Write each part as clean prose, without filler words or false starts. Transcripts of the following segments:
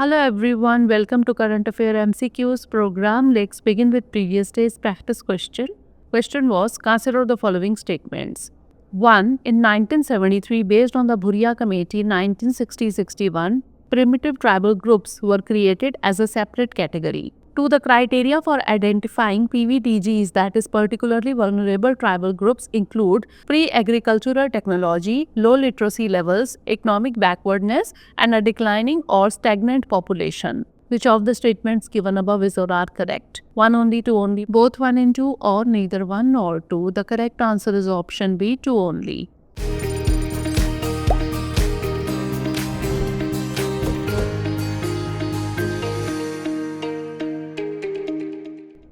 Hello everyone, welcome to Current Affair MCQs program. Let's begin with previous day's practice question. Question was, consider the following statements. 1. In 1973, based on the Bhuria Committee 1960-61, primitive tribal groups were created as a separate category. 2. The criteria for identifying PVTGs, that is particularly vulnerable tribal groups, include pre-agricultural technology, low literacy levels, economic backwardness, and a declining or stagnant population. Which of the statements given above is or are correct? 1 only, 2 only, both 1 and 2, or neither 1 nor 2. The correct answer is option B, 2 only.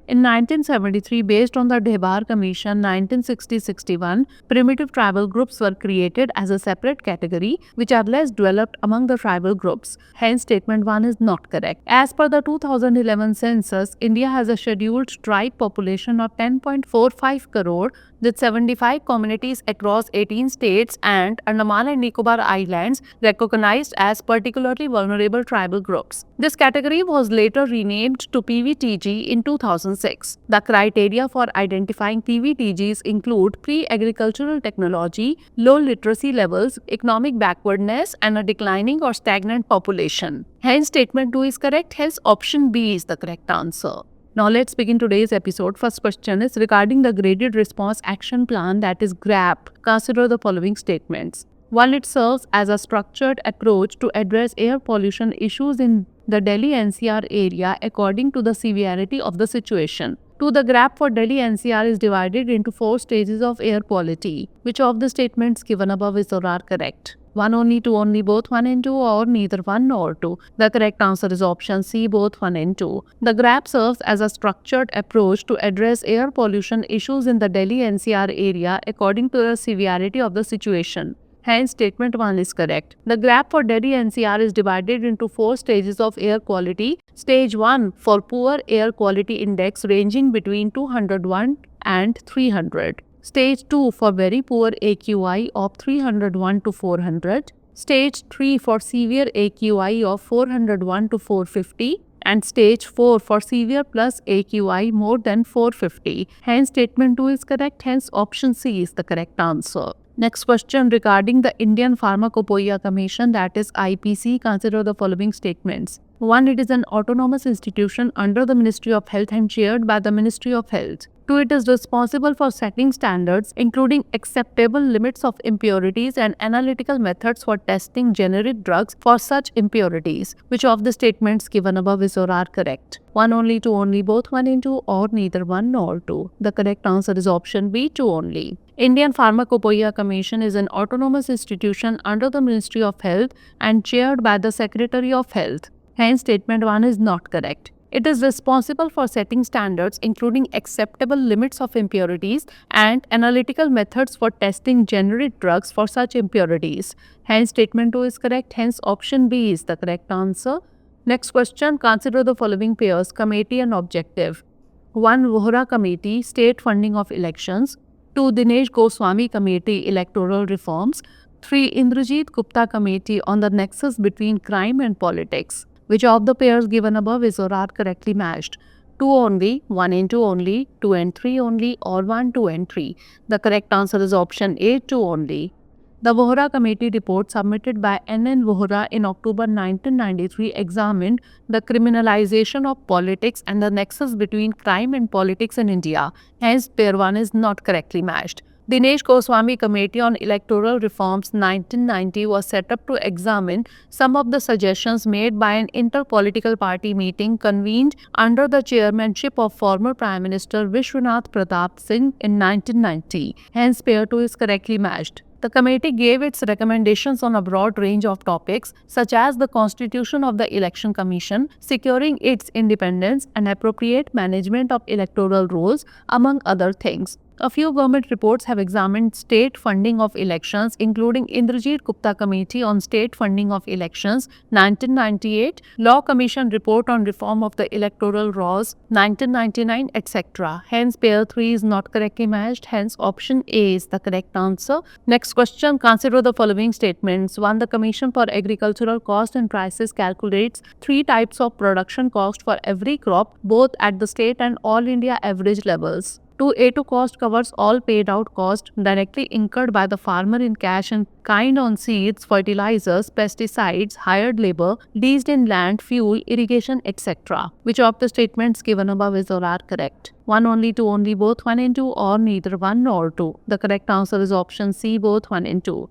In 1973, based on the Dhebhar Commission 1960-61, primitive tribal groups were created as a separate category, which are less developed among the tribal groups. Hence, statement 1 is not correct. As per the 2011 census, India has a scheduled tribe population of 10.45 crore, with 75 communities across 18 states and Andaman and Nicobar Islands recognized as particularly vulnerable tribal groups. This category was later renamed to PVTG in 2006. The criteria for identifying PVTGs include pre-agricultural technology, low literacy levels, economic backwardness, and a declining or stagnant population. Hence, statement 2 is correct. Hence, option B is the correct answer. Now let's begin today's episode. First question is regarding the Graded Response Action Plan, that is GRAP. Consider the following statements. 1. It serves as a structured approach to address air pollution issues in the Delhi NCR area according to the severity of the situation. 2. The GRAP for Delhi NCR is divided into 4 stages of air quality. Which of the statements given above is or are correct? 1 only, 2 only, both 1 and 2, or neither 1 nor 2. The correct answer is option C, both 1 and 2. The GRAP serves as a structured approach to address air pollution issues in the Delhi NCR area according to the severity of the situation. Hence, statement 1 is correct. The GRAP for Delhi NCR is divided into 4 stages of air quality. Stage 1 for poor air quality index ranging between 201 and 300. Stage 2 for very poor AQI of 301 to 400. Stage 3 for severe AQI of 401 to 450. And stage 4 for severe plus AQI more than 450. Hence, statement 2 is correct. Hence, option C is the correct answer. Next question regarding the Indian Pharmacopoeia Commission, that is IPC. Consider the following statements. 1. It is an autonomous institution under the Ministry of Health and chaired by the Ministry of Health. 2. It is responsible for setting standards, including acceptable limits of impurities and analytical methods for testing generic drugs for such impurities. Which of the statements given above is or are correct? 1 only, 2 only, both 1 and 2, or neither 1 nor 2. The correct answer is option B, 2 only. Indian Pharmacopoeia Commission is an autonomous institution under the Ministry of Health and chaired by the Secretary of Health. Hence, statement 1 is not correct. It is responsible for setting standards, including acceptable limits of impurities and analytical methods for testing generic drugs for such impurities. Hence, statement 2 is correct. Hence, option B is the correct answer. Next question, consider the following pairs, committee and objective. 1. Vohra Committee, State Funding of Elections. 2. Dinesh Goswami Committee, Electoral Reforms. 3. Indrajit Gupta Committee on the Nexus Between Crime and Politics. Which of the pairs given above is or are correctly matched? 2 only, 1 and 2 only, 2 and 3 only, or 1, 2 and 3. The correct answer is option A, 2 only. The Vohra Committee report submitted by N.N. Vohra in October 1993 examined the criminalization of politics and the nexus between crime and politics in India. Hence, pair 1 is not correctly matched. Dinesh Goswami Committee on Electoral Reforms 1990 was set up to examine some of the suggestions made by an interpolitical party meeting convened under the chairmanship of former Prime Minister Vishwanath Pratap Singh in 1990. Hence, pair 2 is correctly matched. The committee gave its recommendations on a broad range of topics such as the constitution of the Election Commission, securing its independence and appropriate management of electoral rolls, among other things. A few government reports have examined state funding of elections, including Indrajit Gupta Committee on State Funding of Elections, 1998, Law Commission Report on Reform of the Electoral Laws, 1999, etc. Hence, pair 3 is not correctly matched. Hence, option A is the correct answer. Next question, consider the following statements. 1. The Commission for Agricultural Cost and Prices calculates 3 types of production cost for every crop, both at the state and all India average levels. 2. A2 cost covers all paid out costs directly incurred by the farmer in cash and kind on seeds, fertilizers, pesticides, hired labor, leased in land, fuel, irrigation, etc. Which of the statements given above is or are correct? 1 only, 2 only, both 1 and 2, or neither 1 nor 2. The correct answer is option C, both 1 and 2.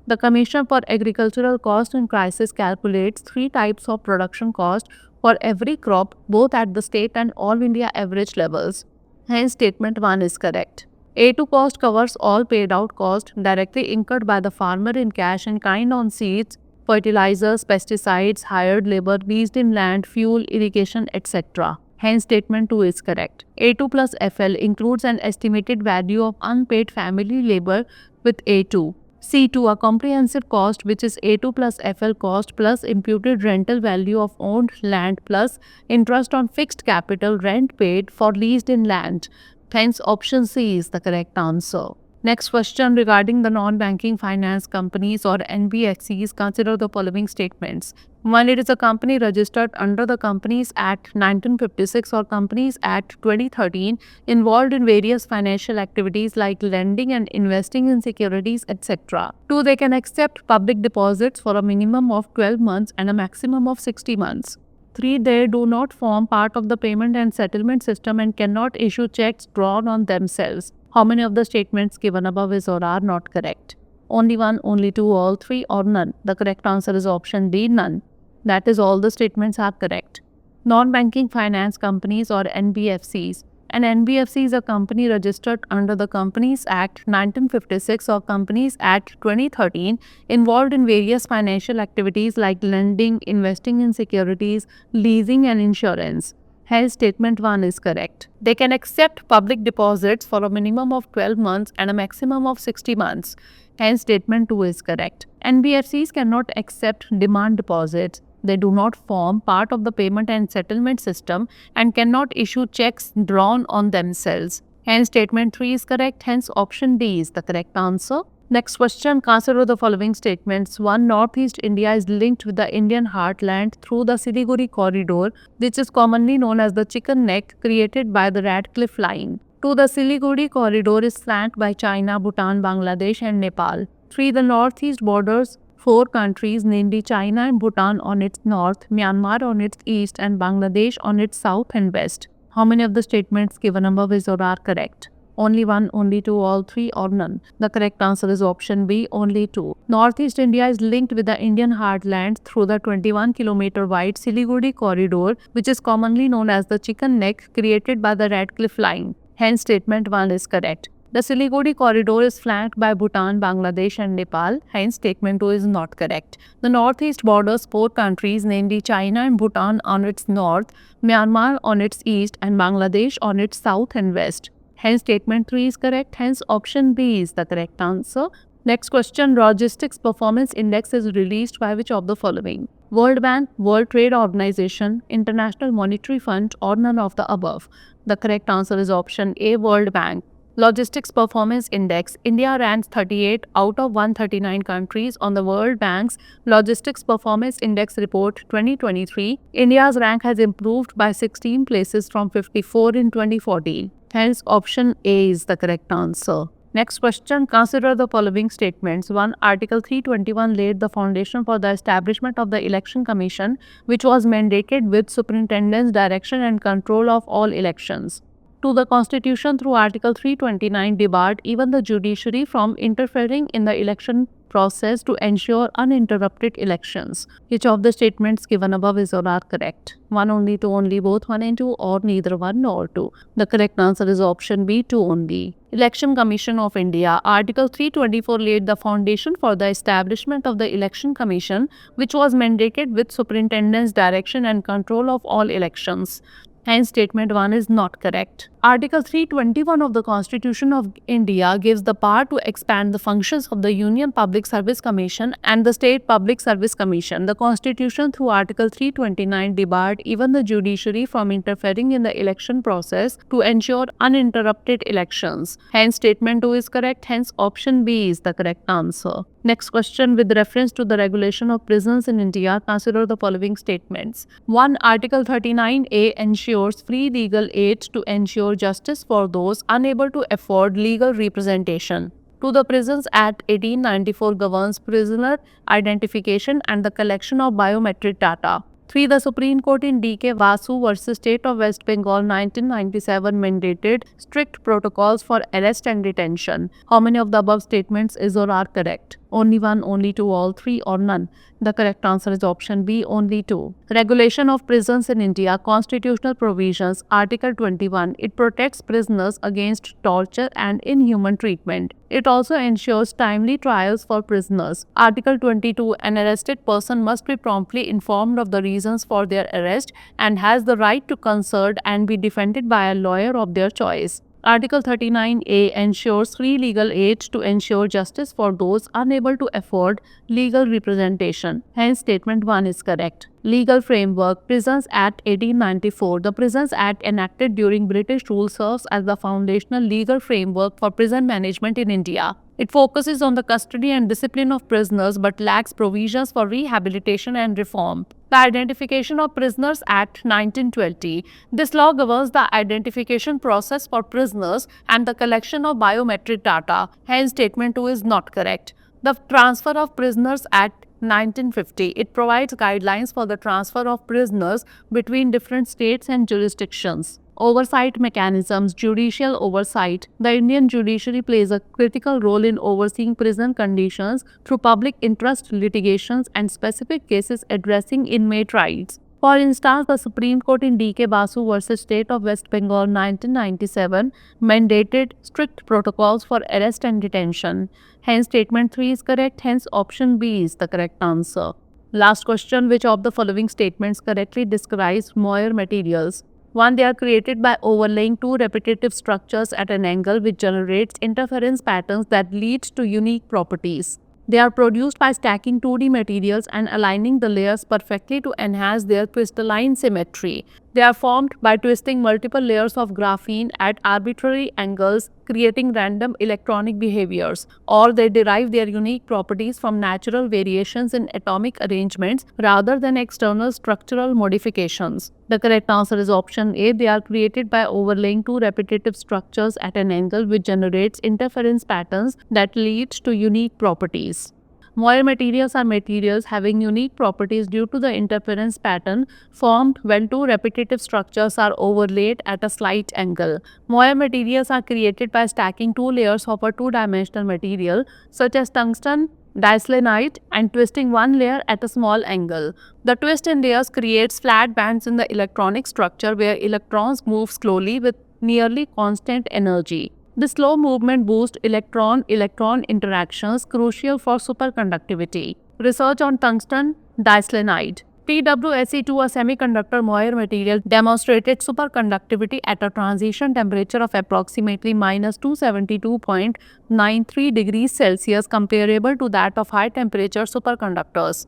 The Commission for Agricultural Cost and Prices calculates 3 types of production cost for every crop, both at the state and all India average levels. Hence, statement 1 is correct. A2 cost covers all paid out costs directly incurred by the farmer in cash and kind on seeds, fertilizers, pesticides, hired labor, leased in land, fuel, irrigation, etc. Hence, statement 2 is correct. A2 plus FL includes an estimated value of unpaid family labor with A2. C2, a comprehensive cost which is A2 plus FL cost plus imputed rental value of owned land plus interest on fixed capital rent paid for leased in land. Hence, option C is the correct answer. Next question, regarding the non-banking finance companies or NBFCs, consider the following statements. 1. It is a company registered under the Companies Act 1956 or Companies Act 2013, involved in various financial activities like lending and investing in securities, etc. 2. They can accept public deposits for a minimum of 12 months and a maximum of 60 months. 3. They do not form part of the payment and settlement system and cannot issue checks drawn on themselves. How many of the statements given above is or are not correct? Only 1, only 2, all 3, or none? The correct answer is option D, none. That is, all the statements are correct. Non-banking finance companies or NBFCs. An NBFC is a company registered under the Companies Act 1956 or Companies Act 2013, involved in various financial activities like lending, investing in securities, leasing and insurance. Hence, statement 1 is correct. They can accept public deposits for a minimum of 12 months and a maximum of 60 months. Hence, statement 2 is correct. NBFCs cannot accept demand deposits. They do not form part of the payment and settlement system and cannot issue checks drawn on themselves. Hence, statement 3 is correct. Hence, option D is the correct answer. Next question, consider the following statements. 1. Northeast India is linked with the Indian heartland through the Siliguri corridor, which is commonly known as the chicken neck, created by the Radcliffe Line. 2. The Siliguri corridor is flanked by China, Bhutan, Bangladesh and Nepal. 3. The northeast borders 4 countries, namely China and Bhutan on its north, Myanmar on its east and Bangladesh on its south and west. How many of the statements given above is or are correct? Only 1, only 2, all 3, or none? The correct answer is option B, only 2. Northeast India is linked with the Indian heartland through the 21-kilometer wide Siliguri corridor, which is commonly known as the chicken neck, created by the Radcliffe Line. Hence, statement 1 is correct. The Siliguri corridor is flanked by Bhutan, Bangladesh and Nepal. Hence, statement 2 is not correct. The northeast borders 4 countries, namely China and Bhutan on its north, Myanmar on its east and Bangladesh on its south and west. Hence, statement 3 is correct. Hence, option B is the correct answer. Next question, Logistics Performance Index is released by which of the following? World Bank, World Trade Organization, International Monetary Fund, or none of the above? The correct answer is option A, World Bank. Logistics Performance Index. India ranks 38 out of 139 countries on the World Bank's Logistics Performance Index Report 2023. India's rank has improved by 16 places from 54 in 2014. Hence, option A is the correct answer. Next question, consider the following statements. 1. Article 321 laid the foundation for the establishment of the Election Commission, which was mandated with superintendent's direction and control of all elections. 2. The Constitution through Article 329 debarred even the judiciary from interfering in the election process to ensure uninterrupted elections. Which of the statements given above is or are correct? 1 only, 2 only, both 1 and 2, or neither 1 nor 2? The correct answer is option B, 2 only. Election Commission of India. Article 324 laid the foundation for the establishment of the Election Commission, which was mandated with superintendent's direction and control of all elections. Hence, statement 1 is not correct. Article 321 of the Constitution of India gives the power to expand the functions of the Union Public Service Commission and the State Public Service Commission. The Constitution, through Article 329, debarred even the judiciary from interfering in the election process to ensure uninterrupted elections. Hence, statement 2 is correct. Hence, option B is the correct answer. Next question, with reference to the regulation of prisons in India, consider the following statements. 1. Article 39A ensures free legal aid to ensure justice for those unable to afford legal representation. 2. The Prisons Act 1894 governs prisoner identification and the collection of biometric data. 3. The Supreme Court in D.K. Vasu versus State of West Bengal 1997 mandated strict protocols for arrest and detention. How many of the above statements is or are correct? Only 1, only 2, all 3 or none? The correct answer is option B, only 2. Regulation of prisons in India, constitutional provisions, Article 21. It protects prisoners against torture and inhuman treatment. It also ensures timely trials for prisoners. Article 22. An arrested person must be promptly informed of the reasons for their arrest and has the right to consult and be defended by a lawyer of their choice. Article 39A ensures free legal aid to ensure justice for those unable to afford legal representation. Hence, statement 1 is correct. Legal framework, Prisons Act 1894. The Prisons Act enacted during British rule serves as the foundational legal framework for prison management in India. It focuses on the custody and discipline of prisoners but lacks provisions for rehabilitation and reform. The Identification of Prisoners Act 1920. This law governs the identification process for prisoners and the collection of biometric data. Hence, statement 2 is not correct. The Transfer of Prisoners Act 1950. It provides guidelines for the transfer of prisoners between different states and jurisdictions. Oversight mechanisms, judicial oversight. The Indian judiciary plays a critical role in overseeing prison conditions through public interest litigations and specific cases addressing inmate rights. For instance, the Supreme Court in D.K. Basu versus State of West Bengal 1997 mandated strict protocols for arrest and detention. Hence, statement 3 is correct. Hence, option B is the correct answer. Last question, which of the following statements correctly describes Moir materials? 1. They are created by overlaying two repetitive structures at an angle which generates interference patterns that lead to unique properties. They are produced by stacking 2D materials and aligning the layers perfectly to enhance their crystalline symmetry. They are formed by twisting multiple layers of graphene at arbitrary angles, creating random electronic behaviors, or they derive their unique properties from natural variations in atomic arrangements rather than external structural modifications. The correct answer is option A. They are created by overlaying two repetitive structures at an angle which generates interference patterns that lead to unique properties. Moir materials are materials having unique properties due to the interference pattern formed when two repetitive structures are overlaid at a slight angle. Moir materials are created by stacking two layers of a two-dimensional material such as tungsten diselenite and twisting one layer at a small angle. The twist in layers creates flat bands in the electronic structure where electrons move slowly with nearly constant energy. The slow movement boosts electron-electron interactions crucial for superconductivity. Research on tungsten diselenite. TWSE2, a semiconductor Moir material, demonstrated superconductivity at a transition temperature of approximately -272.93 degrees Celsius, comparable to that of high-temperature superconductors.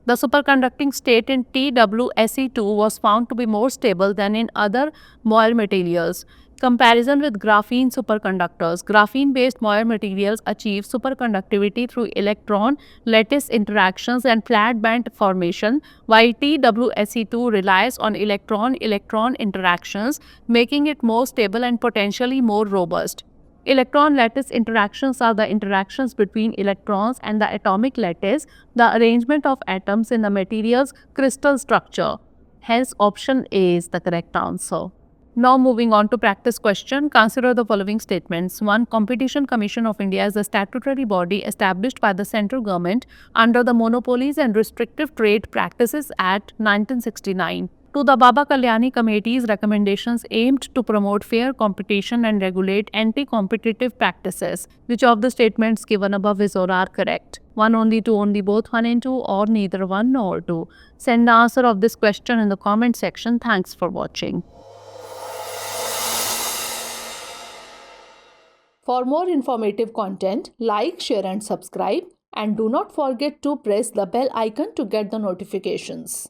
The superconducting state in TWSE2 was found to be more stable than in other Moir materials. Comparison with graphene superconductors. Graphene-based Moir materials achieve superconductivity through electron-lattice interactions and flat band formation, while TWSE2 relies on electron-electron interactions, making it more stable and potentially more robust. Electron-lattice interactions are the interactions between electrons and the atomic lattice, the arrangement of atoms in the material's crystal structure. Hence, option A is the correct answer. Now moving on to practice question, consider the following statements. 1. Competition Commission of India is a statutory body established by the central government under the Monopolies and Restrictive Trade Practices Act 1969. 2. The Baba Kalyani Committee's recommendations aimed to promote fair competition and regulate anti-competitive practices. Which of the statements given above is or are correct? 1, only 2, only both 1 and 2, or neither 1 nor 2. Send the answer of this question in the comment section. Thanks for watching. For more informative content, like, share and subscribe, and do not forget to press the bell icon to get the notifications.